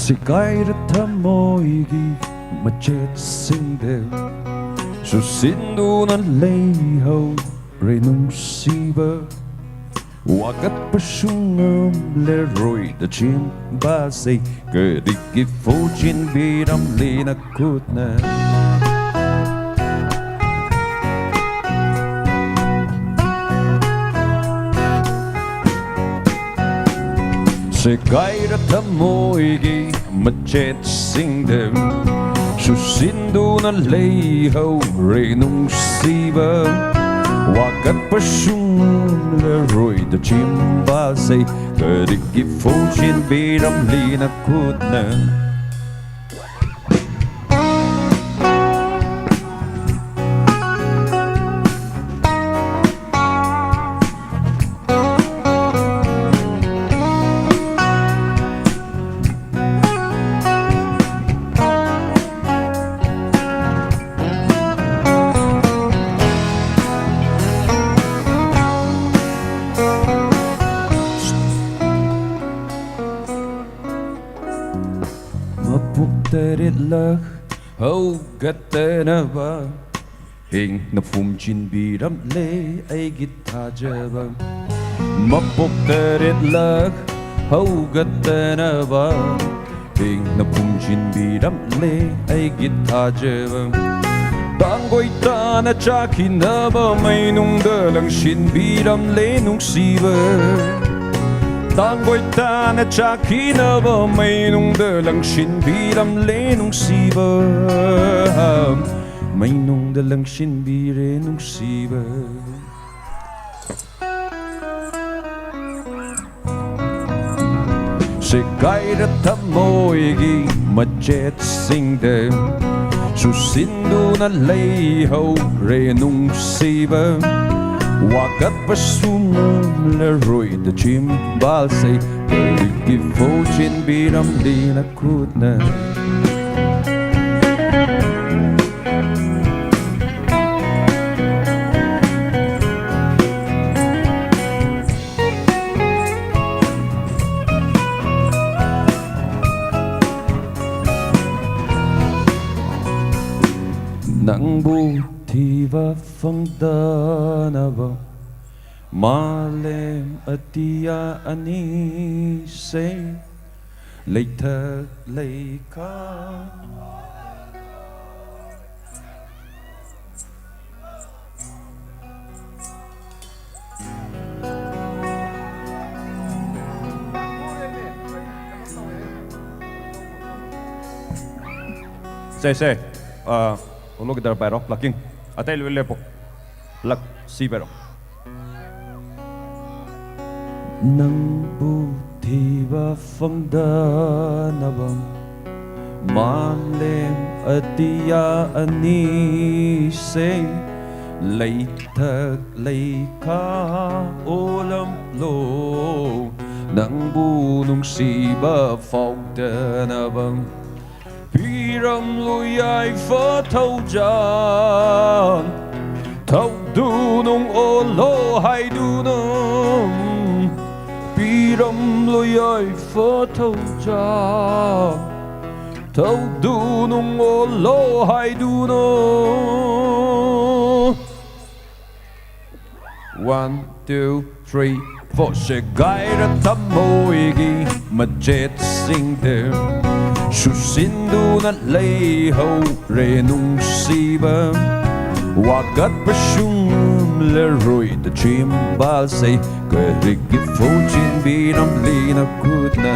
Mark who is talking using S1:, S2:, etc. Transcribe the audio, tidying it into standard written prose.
S1: Segaira Thamoigi Machetsingna Susindu na leiho Renunsiba Wagat pasungam leroy da chin base Gerigi fojin biram lena kutna Segaira Thamoigi Machetsingna Susindu na leiho renunsiba Wagat pasungam leroy da chin base Gerigi fojin biram lena kutna Mapuktaritlah hau gatanaba Hing na fumchin biram le ay gitajaba Mapuktaritlah hau gatanaba Hing na fumchin biram le ay gitajaba Tanggoy ta na chakinaba may nung dalang shin biram le nung siba Tanggoy ta na chakinaba may nung dalang shin biram le nung siba May nung dalang shin bire nung siba Segaira Thamoigi Machetsingna Susindu na leiho renunsiba Wagat pasungam leroy da chimbalse Gerigi fojin biram lena kutna Nang butiva fangdanaba Malem atia anise Leitag leika Say Look at the barrel, plucking. I tell you, lepo. Plug, si barrel. Nang butiba fangdanabang Malem atia anise Leitag leika olamplo Nang bunong siba fangdanabang Piram luyay fa thâu giang Thâu du nung ô lô hay du nung Piram luyay fa thâu giang Thâu du nung ô lô hay du nung 1, 2, 3, 4 Segaira Thamoigi Machetsingna Susindu na leiho renunsiba Wagat pasungam leroy da chimbalse Gerigi fojin biram lena kutna